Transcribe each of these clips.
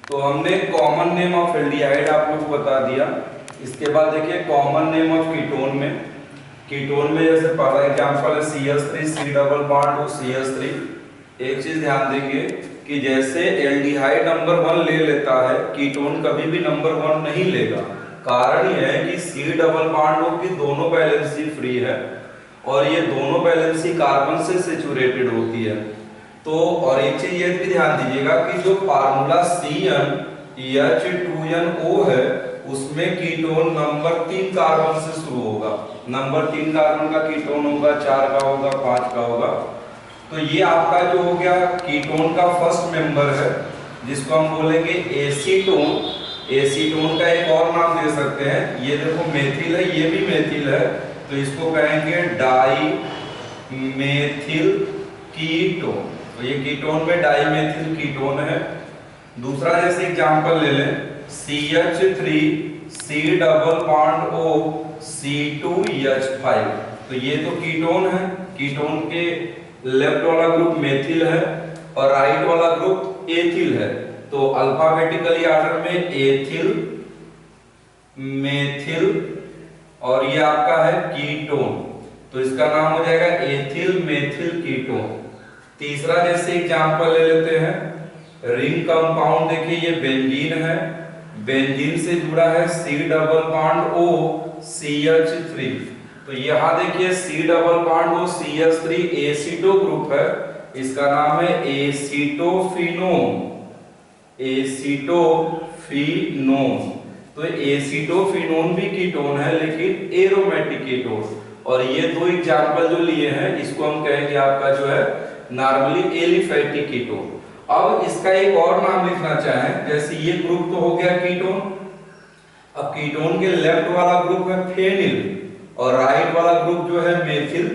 तो हमने common name of aldehyde आप लोग को बता दिया। इसके बाद देखिए कॉमन नेम ऑफ कीटोन में, कीटोन में जैसे पहला एग्जांपल है CH3 C डबल बॉन्ड और CH3। एक चीज ध्यान देंगे कि जैसे एल्डिहाइड नंबर 1 ले लेता है, कीटोन कभी भी नंबर 1 नहीं लेगा। कारण यह है कि C डबल बॉन्ड की दोनों वैलेंसी फ्री है और ये दोनों वैलेंसी कार्बन से सैचुरेटेड होती है। तो और एक चीज ये भी ध्यान दीजिएगा कि जो फार्मूला CnH2nO है उसमें कीटोन नंबर 3 कार्बन से शुरू होगा। नंबर 3 कार्बन का कीटोन होगा, 4 का होगा, 5 का होगा। तो ये आपका जो हो गया कीटोन का फर्स्ट मेंबर है जिसको हम बोलेंगे एसीटोन। एसीटोन का एक और नाम दे सकते हैं, ये देखो मेथिल है, ये भी मेथिल है, तो इसको कहेंगे डाई मेथिल कीटोन। तो ये कीटोन में डाई मेथिल कीटोन है। दूसरा जैसे एग्जांपल ले लें CH3 C double bond O C2H5। तो ये तो कीटोन है, कीटोन के लेफ्ट वाला ग्रुप मेथिल है और राइट वाला ग्रुप एथिल है। तो अल्फाबेटिकली ऑर्डर में एथिल, मेथिल और ये आपका है कीटोन, तो इसका नाम हो जाएगा एथिल मेथिल कीटोन। तीसरा जैसे एग्जांपल ले लेते हैं रिंग कंपाउंड, देखिए ये बेंजीन है, बेंजीन से जुड़ा है C double bond O CH3। तो यहाँ देखिए C double bond O CH3 aceto group है, इसका नाम है एसीटोफिनोन। एसीटोफिनोन, तो एसीटोफिनोन भी कीटोन है लेकिन एरोमेटिक कीटोन। और ये दो एग्जांपल जो लिए हैं इसको हम कहेंगे आपका जो है नॉर्मली एलिफैटिक कीटोन। अब इसका एक और नाम लिखना चाहें, जैसे ये ग्रुप तो हो गया कीटोन, अब कीटोन के लेफ्ट वाला ग्रुप है फेनिल और राइट वाला ग्रुप जो है मेथिल।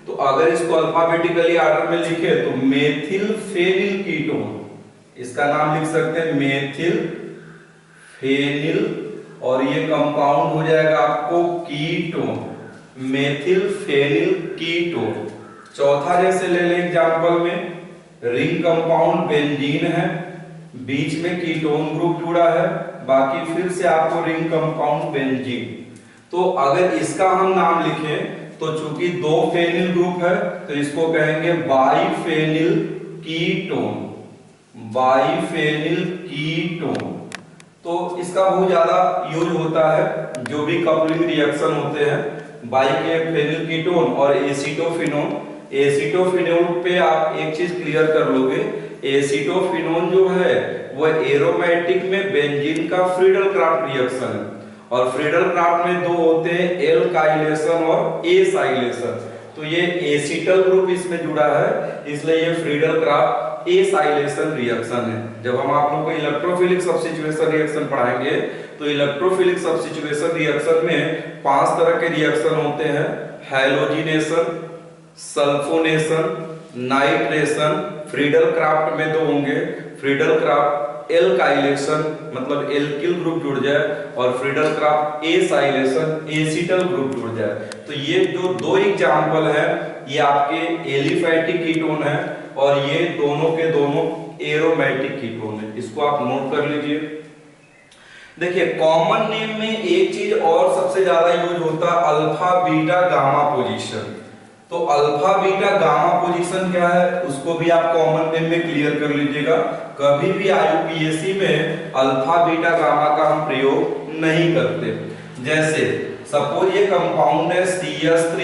तो अगर इसको अल्फाबेटिकली ऑर्डर में लिखे तो मेथिल फेनिल कीटोन, इसका नाम लिख सकते हैं मेथिल फेनिल और ये कंपाउंड हो जाएगा आपको कीटोन, मेथिल फेनिल कीटोन। चौथा जैसे ले लें एग्जांपल में रिंग कंपाउंड बेंजीन है, बीच में कीटोन ग्रुप जुड़ा है, बाकी फिर से आपको रिंग कंपाउंड बेंजीन। तो अगर इसका हम नाम लिखें तो चूंकि दो फेनिल ग्रुप है तो इसको कहेंगे बाइफेनिल कीटोन, बाइफेनिल कीटोन। तो इसका बहुत ज्यादा यूज होता है जो भी कपलिंग रिएक्शन होते हैं, बाइफेनिल कीटोन और एसीटोफिनोन। एसीटोफिनोन पे आप एक चीज क्लियर कर लोगे, एसीटोफिनोन जो है वो एरोमेटिक में बेंजीन का फ्रीडल क्राफ्ट रिएक्शन है और फ्रीडल क्राफ्ट में दो होते हैं एल काइलेशन और ए साइलेशन। तो ये एसीटल ग्रुप इसमें जुड़ा है इसलिए ये फ्रीडल क्राफ्ट ए साइलेशन रिएक्शन है। जब हम आप लोगों को इलेक्ट्रोफिलिक सब्स्टिट्यूशन रिएक्शन पढ़ाएंगे तो इलेक्ट्रोफिलिक सब्स्टिट्यूशन रिएक्शन में 5 तरह के रिएक्शन होते हैं, halogenation, sulphonation, nitration. Friedel craft में दो होंगे, फ्रीडल क्राफ्ट एल्काइलेशन मतलब एल्किल ग्रुप जुड़ जाए और फ्रीडल क्राफ्ट ए साइलेशन एसीटल ग्रुप जुड़ जाए। तो ये जो दो एग्जांपल है ये आपके एलिफैटिक कीटोन है और ये दोनों के दोनों एरोमेटिक कीटोन है, इसको आप नोट कर लीजिए। देखिए कॉमन नेम में एक चीज और सबसे ज्यादा यूज होता है अल्फा बीटा गामा पोजीशन। तो अल्फा बीटा गामा पोजीशन क्या है उसको भी आप कॉमन नेम में क्लियर कर लीजिएगा। कभी भी IUPAC में अल्फा बीटा गामा का हम प्रयोग नहीं करते। जैसे सपोज ये कंपाउंड है CH3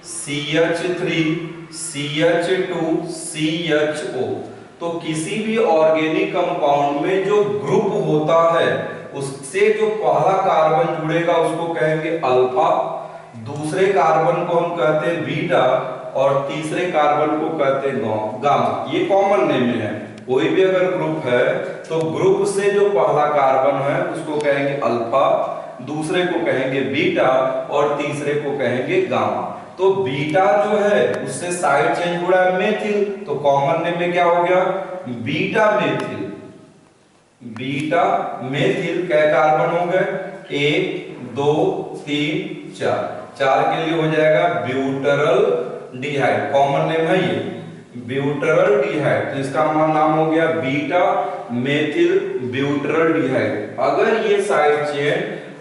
CH3 CH2 CHO। तो किसी भी ऑर्गेनिक कंपाउंड में जो ग्रुप होता है उससे जो पहला कार्बन जुड़ेगा उसको कहेंगे अल्फा, दूसरे कार्बन को हम कहते हैं बीटा और तीसरे कार्बन को कहते हैं गामा। ये कॉमन नेम है। कोई भी अगर ग्रुप है तो ग्रुप से जो पहला कार्बन है उसको कहेंगे अल्फा, दूसरे को कहेंगे बीटा और तीसरे को कहेंगे गामा। तो बीटा जो है उससे साइड चेंज जुड़ा है मेथिल, तो कॉमन नेम में क्या हो गया बीटा मेथिल। बीटा मेथिल कै कार्बन हो गए 1 2 3 4, 4 के लिए हो जाएगा ब्यूटरल डिहाइड, कॉमन नेम है ये। ब्यूटरलडिहाइड, तो इसका नाम हो गया बीटा मेथिल ब्यूटरलडिहाइड। अगर ये साइड चेन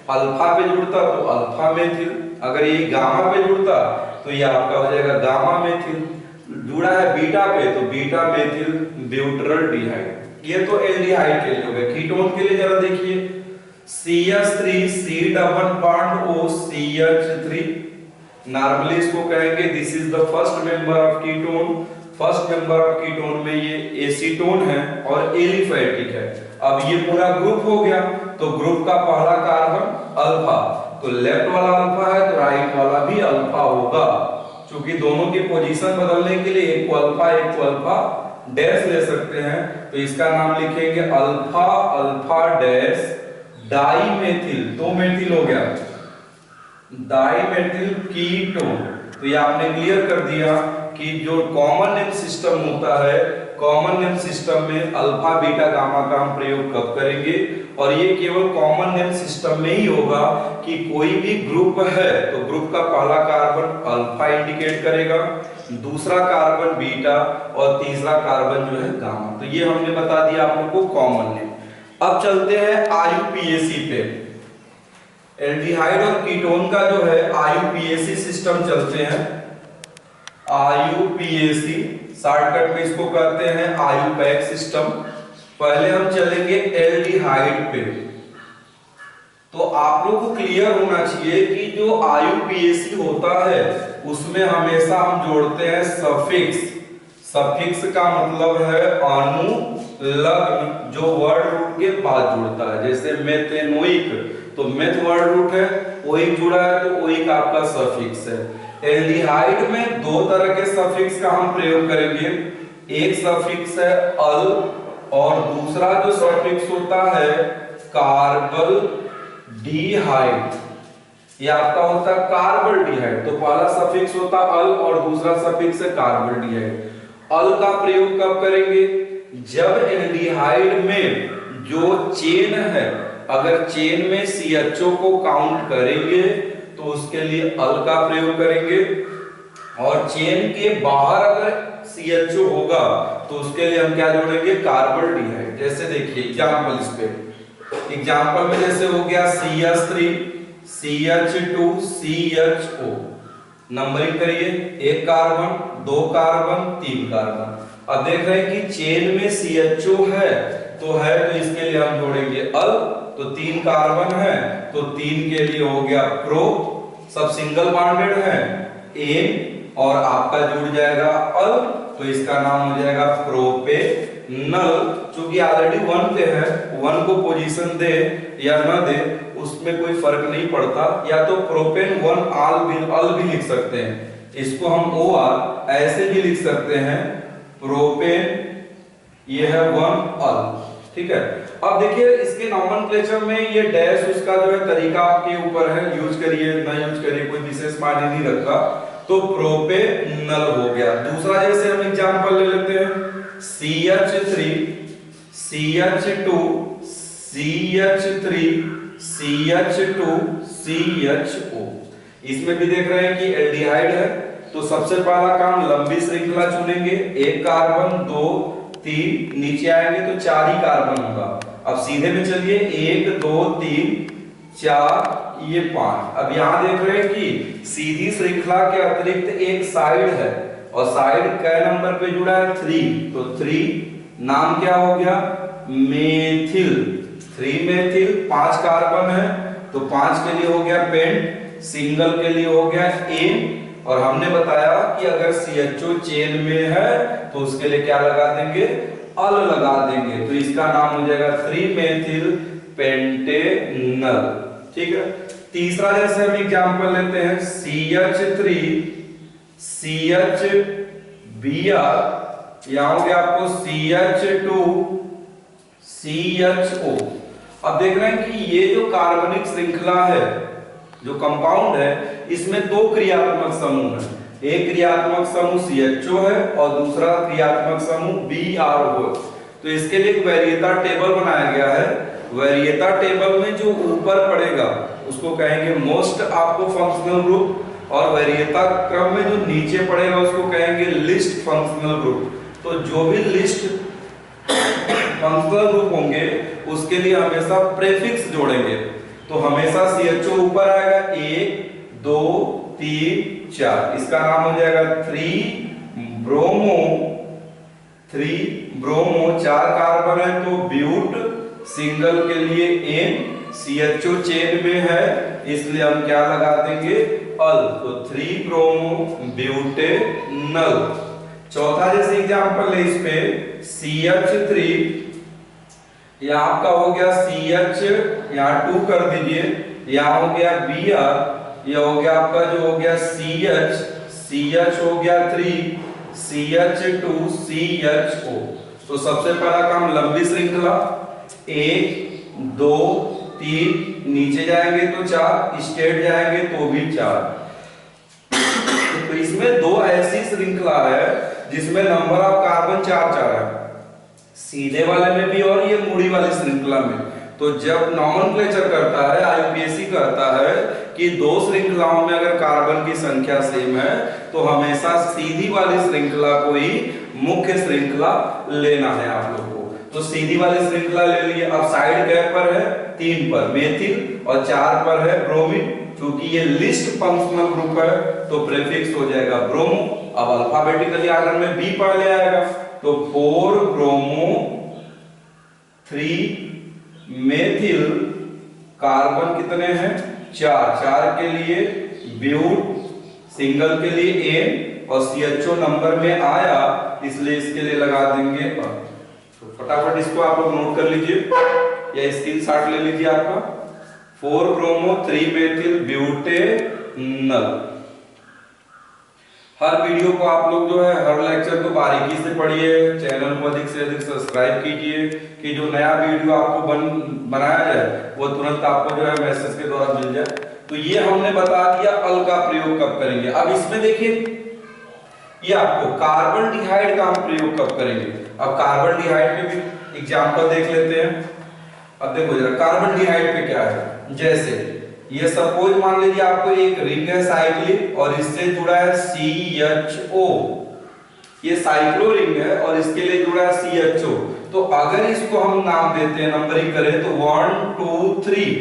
अल्फा पे जुड़ता तो अल्फा मेथिल, अगर ये गामा पे जुड़ता तो ये आपका हो जाएगा गामा मेथिल, जुड़ा है बीटा पे तो बीटा मेथिल ब्यूटरलडिहाइड। ये तो एल्डिहाइड के लिए हो गया। कीटोन के लिए जरा देखिए, CH3 C double bond O CH3, normally इसको कहेंगे this is the first member of ketone. First member of ketone में ये एसीटोन है और एलिफैटिक है। अब ये पूरा ग्रुप हो गया, तो ग्रुप का पहला कार्बन अल्फा, तो लेफ्ट वाला अल्फा है तो राइट वाला भी अल्फा होगा। क्योंकि दोनों की पोजीशन बदलने के लिए एक को अल्फा डैश ले सकते हैं, तो इसका नाम लिखेंगे अल्फा अल्फा डैश डाइमेथिल, दो मेथिल हो गया, डाइमेथिल कीटोन। तो ये आपने क्लियर कर दिया कि जो कॉमन नेम सिस्टम होता है, कॉमन नेम सिस्टम में अल्फा बीटा गामा का हम प्रयोग कब करेंगे, और ये केवल कॉमन नेम सिस्टम में ही होगा कि कोई भी ग्रुप है तो ग्रुप का पहला कार्बन अल्फा इंडिकेट करेगा, दूसरा कार्बन बीटा और तीसरा कार्बन जो है गामा। तो ये हमने बता दिया आप लोग को कॉमन नेम। अब चलते हैं IUPAC पे। एल्डिहाइड और कीटोन का जो है IUPAC सिस्टम चलते हैं। IUPAC शॉर्टकट में इसको कहते हैं IUPAC सिस्टम। पहले हम चलेंगे एल्डिहाइड पे। तो आप लोग को क्लियर होना चाहिए कि जो IUPAC होता है उसमें हमेशा हम जोड़ते हैं सफिक्स। सफिक्स का मतलब है अनुलग्न, जो वर्ड रूट के बाद जुड़ता है। जैसे मेथेनोइक, तो मेथ वर्ड रूट है, ओइक जुड़ा है तो ओइक आपका सफिक्स है। एल्डिहाइड में दो तरह के सफिक्स का हम प्रयोग करेंगे, एक सफिक्स है अल और दूसरा जो सफिक्स होता है कार्बल डिहाइड। ये आपका होता है कार्बल डिहाइड। तो पहला सफिक्स होता अल और दूसरा सफिक्स है कार्बल डिहाइड। अल का प्रयोग कब करेंगे, जब एल्डिहाइड में जो चेन है, अगर चेन में CHO को काउंट करेंगे तो उसके लिए अल का प्रयोग करेंगे, और चेन के बाहर अगर CHO होगा तो उसके लिए हम क्या जोड़ेंगे, कार्बल डिहाइड। जैसे देखिए एग्जांपल, इस पे एग्जांपल में जैसे हो गया CH3 CH2 CHO, नंबरिंग करिए, एक कार्बन, दो कार्बन, तीन कार्बन। अब देख रहे हैं कि चेन में CHO है तो इसके लिए हम जोड़ेंगे अल, तो तीन कार्बन है तो तीन के लिए हो गया प्रो, सब सिंगल बॉन्डेड है एन, और आपका जुड़ जाएगा अल, तो इसका नाम हो जाएगा प्रोपेनल। चूंकि ऑलरेडी 1 पे है, 1 को पोजीशन दे या ना दे उसमें कोई फर्क नहीं पड़ता, या तो प्रोपेन 1 अल भी लिख सकते हैं, इसको हम OR ऐसे भी लिख सकते हैं, प्रोपेन ये है 1 अल, ठीक है। अब देखिए इसके नॉमेनक्लेचर में ये डैश उसका जो है तरीका आपके ऊपर है, यूज करिए ना यूज करिए कोई विशेष मायने नहीं रखता। तो प्रोपेनल हो गया। दूसरा जैसे हम एग्जांपल ले लेते हैं CH3 CH2 CH3 CH2 CHO। इसमें भी देख रहे हैं कि एल्डिहाइड है, तो सबसे पहला काम लंबी श्रृंखला चुनेंगे, एक कार्बन, दो, तीन, नीचे आएंगे तो 4 ही कार्बन होगा। अब सीधे में चलिए 1 2 3 4 ये 5। अब यहां देख रहे हैं कि सीधी श्रृंखला के अतिरिक्त एक साइड है, और साइड कै नंबर पे जुड़ा है 3, तो 3 नाम क्या हो गया, मेथिल, 3 मेथिल, 5 कार्बन है तो 5 के लिए हो गया पेंट, सिंगल के लिए हो गया एन, और हमने बताया कि अगर CHO चेन में है तो उसके लिए क्या लगा देंगे, अल लगा देंगे, तो इसका नाम हो जाएगा 3 मेथिल पेंटेनल, ठीक है। तीसरा जैसे हम एग्जांपल लेते हैं CH3 CHBr, यहां हो गया आपको CH2 CHO। अब देख रहे हैं कि ये जो कार्बनिक श्रृंखला है, जो कंपाउंड है, इसमें दो क्रियात्मक समूह है, एक क्रियात्मक समूह CHO है और दूसरा क्रियात्मक समूह Br। तो इसके लिए एक वरीयता टेबल बनाया गया है। वरीयता टेबल में जो ऊपर पड़ेगा उसको कहेंगे मोस्ट आपको फंक्शनल ग्रुप, और वरीयता क्रम में जो नीचे पड़ेगा उसको कहेंगे लिस्ट फंक्शनल ग्रुप। तो जो भी लिस्ट फंक्शनल ग्रुप होंगे उसके लिए हमेशा प्रेफिक्स जोड़ेंगे। तो हमेशा CHO ऊपर आएगा, 1 2 3 4, इसका नाम हो जाएगा 3 ब्रोमो 4 कार्बन है तो ब्यूट, सिंगल के लिए N, CHO चेन में है इसलिए हम क्या लगा देंगे अल, तो 3 ब्रोमो ब्यूटेनल। चौथा जैसे एग्जांपल है इस पे CH3, यहां आपका हो गया CH, यहाँ 2 कर दीजिए, यहाँ हो गया Br, यह हो गया आपका जो हो गया CH हो गया 3, CH2 CHO। तो सबसे पहला काम लंबी श्रृंखला 1 2 3, नीचे जाएंगे तो 4, स्ट्रेट जाएंगे तो भी 4। तो इसमें 2 ऐसी श्रृंखला है जिसमें नंबर ऑफ कार्बन 4 है, सीधे वाले में भी और ये मुड़ी वाली श्रृंखला में। तो जब नॉमेनक्लेचर करता है IUPAC कहता है कि 2 श्रृंखलाओं में अगर कार्बन की संख्या सेम है तो हमेशा सीधी वाली श्रृंखला को ही मुख्य श्रृंखला लेना है आप लोग को। तो सीधी वाली श्रृंखला ले लिए। अब साइड गैप पर है 3 पर मेथिल और 4 पर है ब्रोमीन, क्योंकि ये लिस्ट फंक्शनल ग्रुप है तो प्रीफिक्स हो जाएगा ब्रोमो। अब अल्फाबेटिकली आर्डर में बी पहले आएगा तो 4 ब्रोमो 3 मेथिल, कार्बन कितने हैं 4 के लिए ब्यूट, सिंगल के लिए N और CHO नंबर में आया इसलिए इसके लिए लगा देंगे। तो फटाफट इसको आप लोग नोट कर लीजिए या स्क्रीनशॉट ले लीजिए आपका। 4 ब्रोमो 3 मेथिल ब्यूटेनल। हर वीडियो को आप लोग जो है हर लेक्चर को बारीकी से पढ़िए, चैनल को अधिक से अधिक सब्सक्राइब कीजिए कि जो नया वीडियो आपको बनाया जाए वो तुरंत आपको जो है मैसेज के द्वारा मिल जाए। तो ये हमने बता दिया अल का प्रयोग कब करेंगे। अब इसमें देखिए ये आपको कार्बन डिहाइड का हम प्रयोग कब करेंगे। अब कार्बन डिहाइड पे भी एग्जांपल देख लेते हैं। अब देखो जरा कार्बन डिहाइड पे क्या है, जैसे ये सपोज मान लीजिए आपको एक रिंग है साइक्लिक और इससे जुड़ा है CHO, ये साइक्लो रिंग है और इसके लिए जुड़ा है CHO। तो अगर इसको हम नाम देते हैं नंबरिंग करें तो 1 2 3।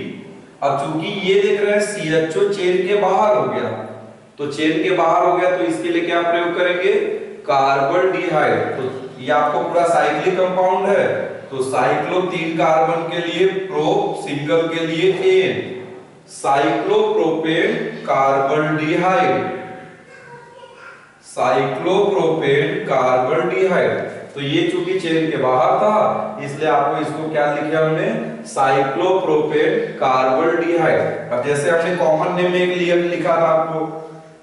अब चूंकि ये देख रहे हैं CHO चेन के बाहर हो गया, तो चेन के बाहर हो गया तो इसके लिए क्या प्रयोग करेंगे कार्बन डिहाइड। तो ये आपको पूरा साइक्लिक कंपाउंड है तो साइक्लो 3 कार्बन के लिए प्रो, सिंगल के लिए N, cyclopropane carbaldehyde, cyclopropane carbaldehyde. तो ये चूंकि चेन के बाहर था इसलिए आपको इसको क्या लिखा हमने साइक्लोप्रोपेन कार्बन डिहाइड। अब जैसे हमने कॉमन नेम में एक लिखा था आपको,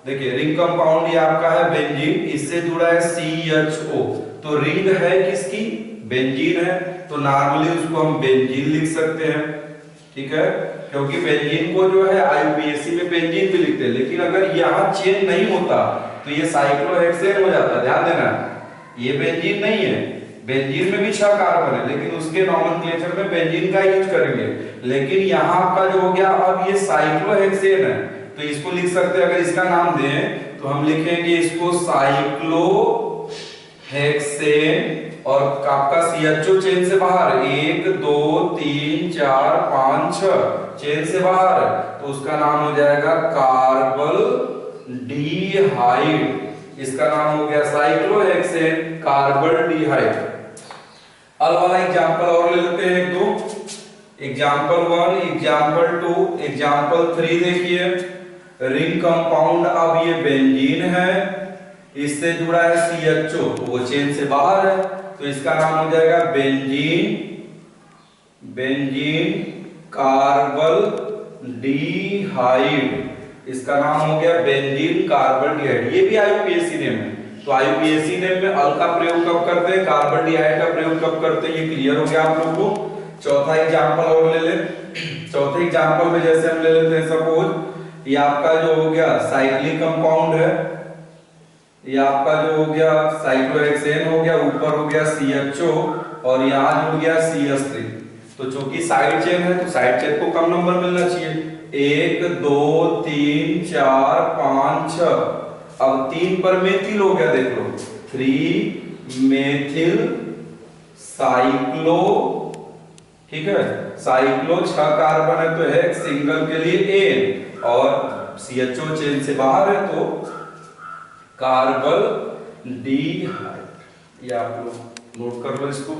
देखिए रिंग कंपाउंड ये आपका है बेंजीन, इससे जुड़ा है CHO। तो रिंग है किसकी बेंजीन है तो नॉर्मली उसको हम बेंजीन लिख सकते हैं, ठीक है, क्योंकि बेंजीन को जो है IUPAC में बेंजीन भी लिखते हैं। लेकिन अगर यहाँ चेन नहीं होता तो ये साइक्लोहेक्सेन हो जाता। ध्यान देना ये बेंजीन नहीं है, बेंजीन में भी 6 कार्बन है लेकिन उसके नॉमेनक्लेचर में बेंजीन का यूज करेंगे। लेकिन यहाँ आपका जो हो गया अब ये साइक्लोहेक्सेन है तो इसको लिख सकते हैं। अगर इसका नाम दें तो हम लिखेंगे इसको साइक्लोहेक्सेन और आपका CHO चेन से बाहर 1 2 3 4 5 6 चेन से बाहर तो उसका नाम हो जाएगा कार्बल डिहाइड। इसका नाम हो गया साइक्लोहेक्सेन कार्बन डिहाइड। अल वाला एग्जांपल और ले लेते हैं 1 2। एग्जांपल 1, एग्जांपल 2, एग्जांपल 3 देखिए रिंग कंपाउंड अब ये बेंजीन है, इससे जुड़ा है CHO तो वो चेन से बाहर है तो इसका नाम हो जाएगा बेंजीन कार्बल डिहाइड। इसका नाम हो गया बेंजीन कार्बन डिहाइड। ये भी IUPAC नेम है। तो IUPAC नेम में अल का प्रयोग कब करते हैं, कार्बन डिहाइड का प्रयोग कब करते हैं, ये क्लियर हो गया आप लोगों को। चौथा एग्जांपल और ले ले। चौथे एग्जांपल में जैसे हम ले लेते हैं सपोज ये आपका जो हो गया साइक्लिक कंपाउंड है, ये आपका जो हो गया साइक्लोहेक्सेन हो गया, ऊपर हो गया CHO और यहाँ जुड़ गया CH3। तो चूंकि साइड चेन है तो साइड चेन को कम नंबर मिलना चाहिए 1 2 3 4 5 6। अब 3 पर मेथिल हो गया, देख लो 3 मेथिल साइक्लो, ठीक है, साइक्लो 6 कार्बन है तो है सिंगल के लिए N, और CHO चेन से बाहर है तो कार्बन डी, ये आप लोग नोट कर लो इसको।